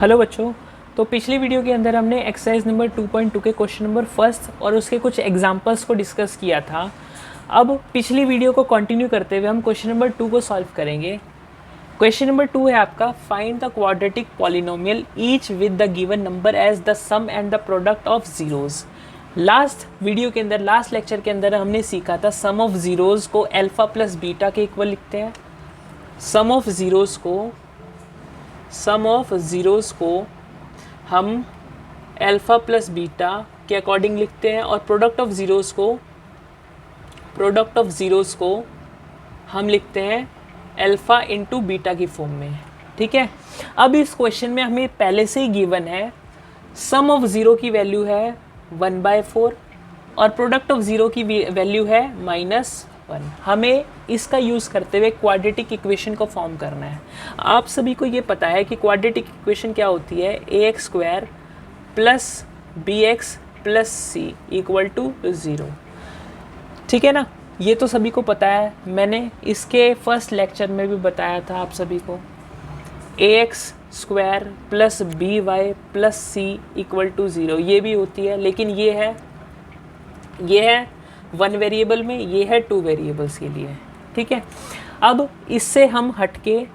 Hello बच्चों। तो पिछली वीडियो के अंदर हमने एक्सरसाइज नंबर 2.2 के क्वेश्चन नंबर फर्स्ट और उसके कुछ एग्जांपल्स को डिस्कस किया था। अब पिछली वीडियो को कंटिन्यू करते हुए हम क्वेश्चन नंबर 2 को सॉल्व करेंगे। क्वेश्चन नंबर 2 है आपका, find the quadratic polynomial each with the given number as the sum and the product of zeros. Last video के अंदर, लास्ट लेक्चर के अंदर हमने सीखा था सम ऑफ ज़ीरोज़ को अल्फ़ा प्लस बीटा के इक्वल लिखते हैं। सम ऑफ ज़ीरोज़ को हम अल्फ़ा प्लस बीटा के अकॉर्डिंग लिखते हैं और प्रोडक्ट ऑफ ज़ीरोज़ को हम लिखते हैं अल्फ़ा इंटू बीटा की फॉर्म में। ठीक है। अब इस क्वेश्चन में हमें पहले से ही गिवन है सम ऑफ ज़ीरो की वैल्यू है 1/4 और प्रोडक्ट ऑफ ज़ीरो की वैल्यू है -1। हमें इसका यूज़ करते हुए क्वाड्रेटिक इक्वेशन को फॉर्म करना है। आप सभी को ये पता है कि क्वाड्रेटिक इक्वेशन क्या होती है, ax² + bx + c = 0। ठीक है ना, ये तो सभी को पता है। मैंने इसके फर्स्ट लेक्चर में भी बताया था आप सभी को, ax² + by + c = 0 ये भी होती है, लेकिन ये है 1 वेरिएबल में, ये है 2 वेरिएबल्स के लिए। ठीक है। अब इससे हम हटके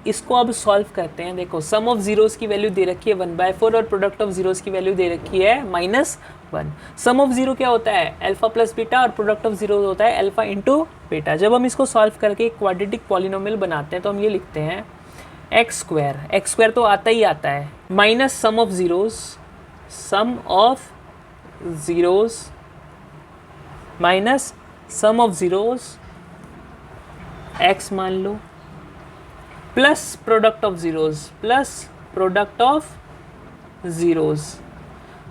इसको अब सॉल्व करते हैं। देखो, सम ऑफ ज़ीरोज़ की वैल्यू दे रखी है 1/4 और प्रोडक्ट ऑफ ज़ीरोज़ की वैल्यू दे रखी है -1। सम ऑफ ज़ीरो क्या होता है, अल्फ़ा प्लस बीटा, और प्रोडक्ट ऑफ ज़ीरो होता है अल्फ़ा इंटू बीटा। जब हम इसको सॉल्व करके क्वाड्रेटिक पॉलिनोमियल बनाते हैं तो हम ये लिखते हैं x² तो आता ही आता है, minus sum of zeros minus sum of zeros x मान लो, प्लस प्रोडक्ट ऑफ ज़ीरोज़।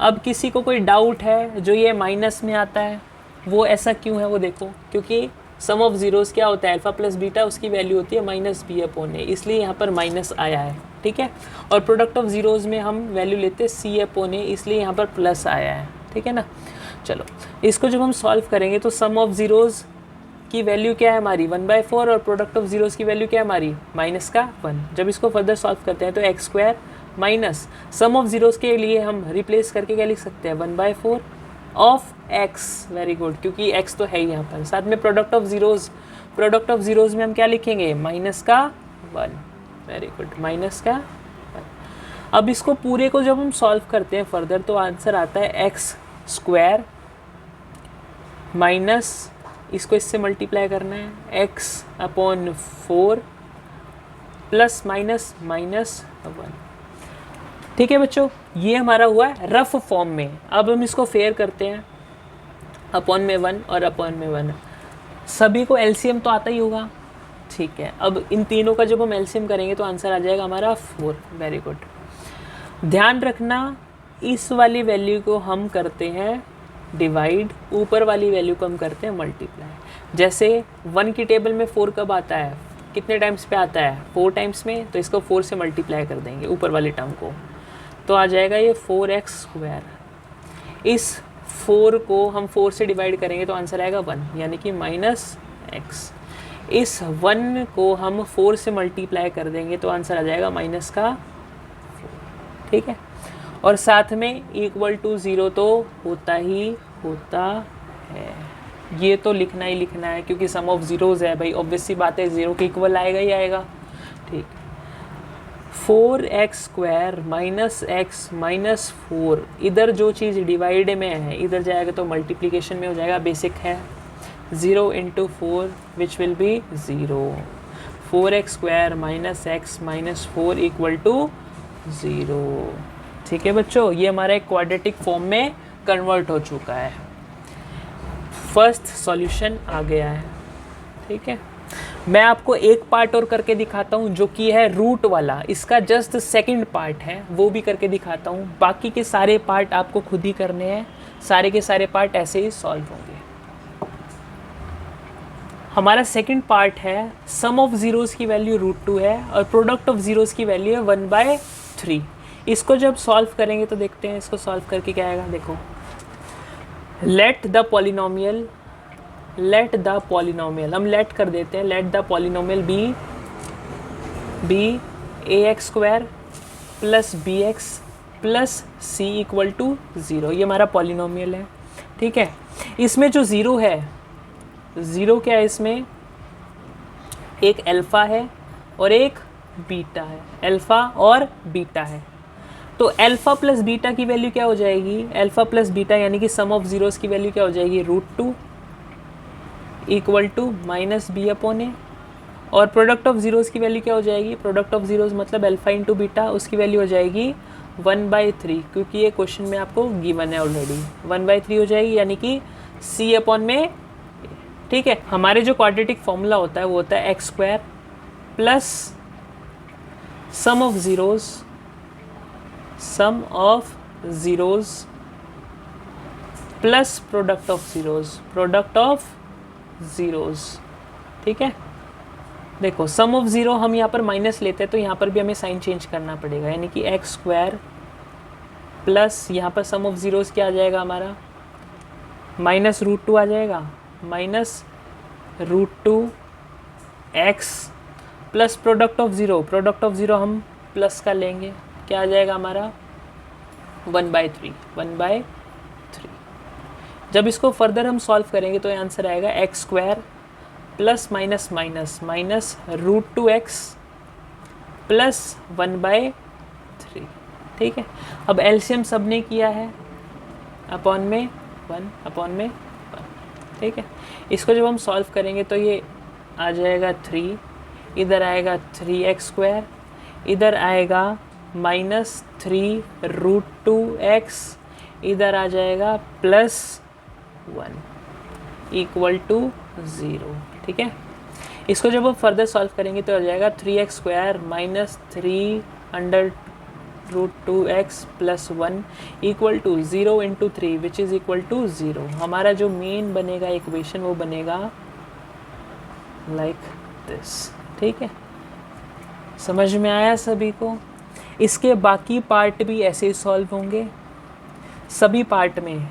अब किसी को कोई डाउट है जो ये माइनस में आता है, वो ऐसा क्यों है वो देखो, क्योंकि सम ऑफ ज़ीरोज़ क्या होता है, अल्फ़ा प्लस बीटा, उसकी वैल्यू होती है -b/a, इसलिए यहाँ पर माइनस आया है। ठीक है। और प्रोडक्ट ऑफ ज़ीरोज़ में हम वैल्यू लेते हैं c/a, इसलिए यहाँ पर प्लस आया है। ठीक है ना। चलो, इसको जब हम सॉल्व करेंगे तो सम ऑफ ज़ीरोज़ की वैल्यू क्या है हमारी 1/4 और प्रोडक्ट ऑफ ज़ीरोज़ की वैल्यू क्या है हमारी -1। जब इसको फर्दर सॉल्व करते हैं तो x² minus sum of zeros के लिए हम रिप्लेस करके क्या लिख सकते हैं, 1/4 ऑफ x। वेरी गुड, क्योंकि x तो है ही यहाँ पर। साथ में प्रोडक्ट ऑफ ज़ीरोज़ में हम क्या लिखेंगे, -1। Very good, -1। अब इसको पूरे को जब हम सॉल्व करते हैं फर्दर तो आंसर आता है x² माइनस, इसको इससे मल्टीप्लाई करना है, x/4 प्लस -1। ठीक है बच्चों, ये हमारा हुआ है रफ फॉर्म में। अब हम इसको फेयर करते हैं, अपॉन में 1 और अपॉन में 1। सभी को एलसीएम तो आता ही होगा। ठीक है। अब इन तीनों का जब हम एलसीएम करेंगे तो आंसर आ जाएगा हमारा 4। Very good. ध्यान रखना, इस वाली वैल्यू को हम करते हैं डिवाइड, ऊपर वाली वैल्यू को हम करते हैं मल्टीप्लाई। जैसे 1 की टेबल में 4 कब आता है, कितने टाइम्स पे आता है, 4 टाइम्स में, तो इसको 4 से मल्टीप्लाई कर देंगे ऊपर वाले टर्म को, तो आ जाएगा ये 4x²। इस 4 को हम 4 से डिवाइड करेंगे तो आंसर आएगा 1, यानी कि -x। इस 1 को हम 4 से मल्टीप्लाई कर देंगे तो आंसर आ जाएगा -4। ठीक है। और साथ में =0 तो होता ही होता है, ये तो लिखना ही लिखना है, क्योंकि सम ऑफ ज़ीरोज़ है भाई, ऑब्वियस सी बात है, 0 के इक्वल आएगा ही आएगा। ठीक। 4x² -x -4, इधर जो चीज़ डिवाइड में है इधर जाएगा तो मल्टीप्लिकेशन में हो जाएगा, बेसिक है। 0 × 4 which will be 0। 4x² -x -4 = 0। ठीक है बच्चों, ये हमारा एक क्वाड्रेटिक फॉर्म में कन्वर्ट हो चुका है। फर्स्ट सॉल्यूशन आ गया है। ठीक है। मैं आपको एक पार्ट और करके दिखाता हूँ जो कि है रूट वाला, इसका जस्ट सेकंड पार्ट है, वो भी करके दिखाता हूँ। बाकी के सारे पार्ट आपको खुद ही करने हैं, सारे के सारे पार्ट ऐसे ही सॉल्व होंगे। हमारा सेकंड पार्ट है, सम ऑफ ज़ीरोज़ की वैल्यू √2 है और प्रोडक्ट ऑफ ज़ीरोज़ की वैल्यू है 1/3। इसको जब सॉल्व करेंगे तो देखते हैं इसको सॉल्व करके क्या आएगा। देखो, लेट द पॉलिनोमियल हम लेट कर देते हैं, let the polynomial be ax² plus b x plus c equal to 0। ये हमारा पॉलिनोमियल है, ठीक है। इसमें जो 0 है, 0 क्या है इसमें, एक अल्फ़ा है और एक बीटा है, अल्फ़ा और बीटा है। तो अल्फ़ा प्लस बीटा की वैल्यू क्या हो जाएगी, अल्फ़ा प्लस बीटा यानी कि सम ऑफ ज़ीरोज़ की वैल्यू क्या हो जाएगी, √2 equal to minus B upon A. और प्रोडक्ट ऑफ ज़ीरोज़ की वैल्यू क्या हो जाएगी, प्रोडक्ट ऑफ ज़ीरोज़ मतलब अल्फ़ा इंटू बीटा, उसकी वैल्यू हो जाएगी 1/3, क्योंकि ये क्वेश्चन में आपको गिवन है ऑलरेडी। 1/3 हो जाएगी यानी कि सी अपॉन में, ठीक है। हमारे जो क्वाड्रेटिक फॉर्मूला होता है वो होता है x² plus sum of zeros plus product of zeros, ठीक है। देखो सम ऑफ ज़ीरो हम यहाँ पर माइनस लेते हैं तो यहाँ पर भी हमें साइन चेंज करना पड़ेगा, यानी कि x² प्लस यहाँ पर सम ऑफ ज़ीरोज़ क्या आ जाएगा हमारा, माइनस √2 आ जाएगा, minus √2x plus product of zero हम प्लस का लेंगे, क्या आ जाएगा हमारा 1/3। जब इसको फर्दर हम सॉल्व करेंगे तो ये आंसर आएगा x² plus minus √2x plus 1/3, ठीक है। अब एलसीएम सब ने किया है, अपॉन में 1, ठीक है। इसको जब हम सॉल्व करेंगे तो ये आ जाएगा 3, इधर आएगा 3x², इधर आएगा माइनस 3√2x, इधर आ जाएगा प्लस 1 इक्वल टू 0, ठीक है। इसको जब हम फर्दर सॉल्व करेंगे तो आ जाएगा 3x² minus 3√2x plus 1 equal to 0 into 3 which is equal to 0। हमारा जो मेन बनेगा इक्वेशन वो बनेगा लाइक दिस, ठीक है। समझ में आया सभी को। इसके बाकी पार्ट भी ऐसे ही सॉल्व होंगे सभी पार्ट में,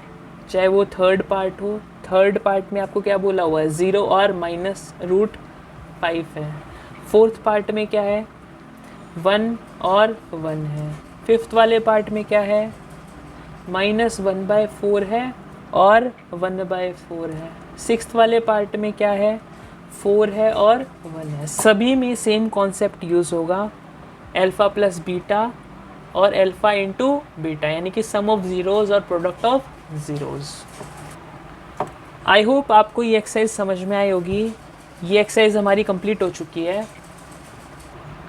चाहे वो थर्ड पार्ट हो। थर्ड पार्ट में आपको क्या बोला हुआ है, 0 और माइनस √5 है। फोर्थ पार्ट में क्या है, 1 और 1 है। फिफ्थ वाले पार्ट में क्या है, माइनस 1/4 है और 1/4 है। सिक्स्थ वाले पार्ट में क्या है, 4 है और 1 है। सभी में सेम कॉन्सेप्ट यूज़ होगा, अल्फ़ा प्लस बीटा और अल्फ़ा इंटू बीटा, यानी कि सम ऑफ ज़ीरोज़ और product of zeros. I hope आपको ये एक्सरसाइज समझ में आई होगी। ये एक्सरसाइज हमारी कंप्लीट हो चुकी है।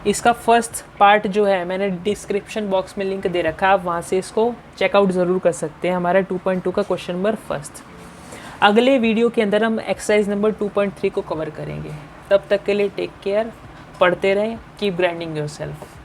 इसका फर्स्ट पार्ट जो है मैंने डिस्क्रिप्शन बॉक्स में लिंक दे रखा है, आप वहाँ से इसको चेकआउट ज़रूर कर सकते हैं। हमारा 2.2 का क्वेश्चन नंबर फर्स्ट। अगले वीडियो के अंदर हम एक्सरसाइज नंबर 2.3 को कवर करेंगे। तब तक के लिए टेक केयर, पढ़ते रहें, कीप ग्राइंडिंग योरसेल्फ।